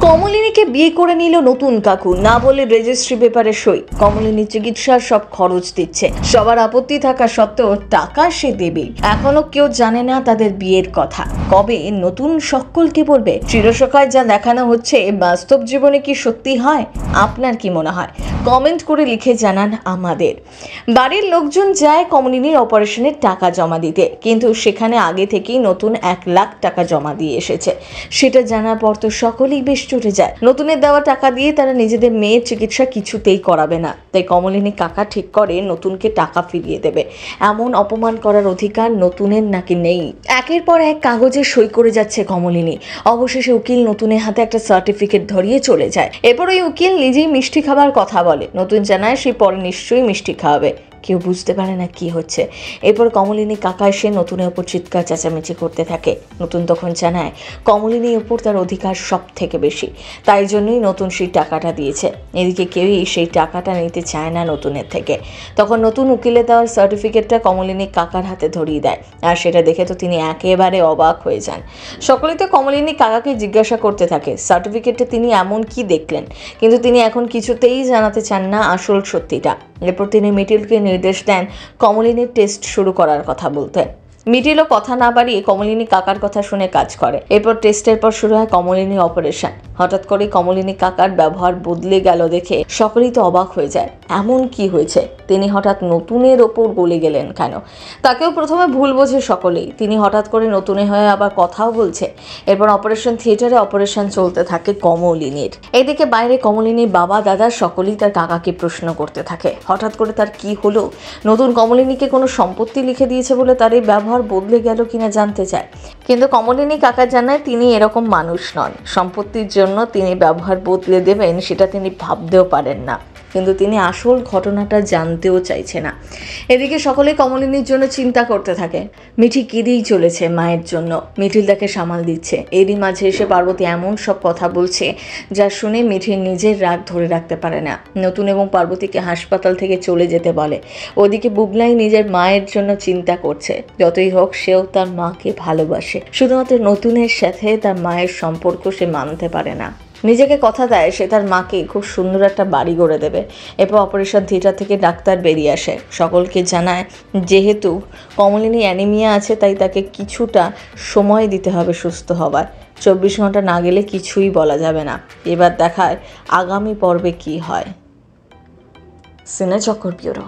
কমলিনীকে বিয়ে করে নিল নতুন কাকু, না বলে রেজিস্ট্রি পেপারে সই। কমলিনী চিকিৎসার সব খরচ দিচ্ছে, সবার আপত্তি থাকা সত্ত্বেও টাকা সে দেবে। এখনো কেউ জানে না তাদের বিয়ের কথা, কবে নতুন সকলকে বলবে। চিরসখায় যা দেখানো হচ্ছে বাস্তব জীবনে কি সত্যি হয়? আপনার কি মনে হয়? কমেন্ট করে লিখে জানান আমাদের। বাড়ির লোকজন যায় কমলিনীর অপারেশনের টাকা জমা দিতে, কিন্তু সেখানে আগে থেকেই নতুন 1 লাখ টাকা জমা দিয়ে এসেছে। সেটা জানার পর তো সকলেই বেশ চটে যায়। নতুনের দেওয়া টাকা দিয়ে তারা নিজেদের মেয়ের চিকিৎসা কিছুতেই করাবে না, তাই কমলিনী কাকা ঠিক করে নতুনকে টাকা ফিরিয়ে দেবে। এমন অপমান করার অধিকার নতুনের নাকি নেই। একের পর এক কাগজে সই করে যাচ্ছে কমলিনী। অবশেষে উকিল নতুনের হাতে একটা সার্টিফিকেট ধরিয়ে চলে যায়। এরপর ওই উকিল নিজেই মিষ্টি খাবার কথা বলে। নতুন জানায় সে পরে নিশ্চয়ই মিষ্টি খাওয়াবে। কেউ বুঝতে পারে না কি হচ্ছে। এরপর কমলিনী কাকা এসে নতুনের ওপর চিৎকার চেঁচামেচি করতে থাকে। নতুন তখন জানায় কমলিনীর ওপর তার অধিকার সব থেকে বেশি, তাই জন্যই নতুন সেই টাকাটা দিয়েছে। এদিকে কেউই সেই টাকাটা নিতে চায় না নতুনের থেকে। তখন নতুন উকিলে দেওয়ার সার্টিফিকেটটা কমলিনী কাকার হাতে ধরিয়ে দেয়, আর সেটা দেখে তো তিনি একেবারে অবাক হয়ে যান। সকলেই তো কমলিনী কাকাকে জিজ্ঞাসা করতে থাকে সার্টিফিকেটে তিনি এমন কি দেখলেন, কিন্তু তিনি এখন কিছুতেই জানাতে চান না আসল সত্যিটা। এরপর তিনি মিটিলকে নির্দেশ দেন কমলিনীর টেস্ট শুরু করার কথা বলতে। মিটিলও কথা না বাড়িয়ে কমলিনী কাকার কথা শুনে কাজ করে। এরপর টেস্টের পর শুরু হয় কমলিনীর অপারেশন। হঠাৎ করে কমলিনী কাকার ব্যবহার বদলে গেল দেখে সকলেই তো অবাক হয়ে যায়। এমন কি হয়েছে? তিনি হঠাৎ নতুনের ওপর গলে গেলেন কেন? তাকেও প্রথমে ভুল বোঝে সকলেই। তিনি হঠাৎ করে নতুনের হয়ে আবার কথাও বলছে। এরপর অপারেশন থিয়েটারে অপারেশন চলতে থাকে কমলিনীর। এদিকে বাইরে কমলিনীর বাবা দাদা সকলেই তার কাকাকে প্রশ্ন করতে থাকে হঠাৎ করে তার কি হলো। নতুন কমলিনীকে কোনো সম্পত্তি লিখে দিয়েছে বলে তার এই ব্যবহার বদলে গেল কিনা জানতে চায়, কিন্তু কমলিনী কাকা জানায় তিনি এরকম মানুষ নন। সম্পত্তির জন্য তিনি ব্যবহার বদলে দেবেন সেটা তিনি ভাবতেও পারেন না, কিন্তু তিনি আসল ঘটনাটা জানতেও চাইছে না। এদিকে সকলে কমলিনীর জন্য চিন্তা করতে থাকে। মিঠি কেঁদেই চলেছে মায়ের জন্য। মিঠিল তাকে সামাল দিচ্ছে। এরই মাঝে এসে পার্বতী এমন সব কথা বলছে যা শুনে মিঠির নিজের রাগ ধরে রাখতে পারে না। নতুন এবং পার্বতীকে হাসপাতাল থেকে চলে যেতে বলে। ওদিকে বুবলাই নিজের মায়ের জন্য চিন্তা করছে। যতই হোক সেও তার মাকে ভালোবাসে, শুধুমাত্র নতুনের সাথে তার মায়ের সম্পর্ক সে মানতে পারে না। নিজেকে কথা দেয় সে তার মাকে খুব সুন্দর একটা বাড়ি গড়ে দেবে। এরপর অপারেশন থিয়েটার থেকে ডাক্তার বেরিয়ে আসে, সকলকে জানায় যেহেতু কমলিনী অ্যানিমিয়া আছে তাই তাকে কিছুটা সময় দিতে হবে সুস্থ হবার। 24 ঘন্টা না গেলে কিছুই বলা যাবে না। এবার দেখায় আগামী পর্বে কি হয়। সিনেচক্কর ব্যুরো।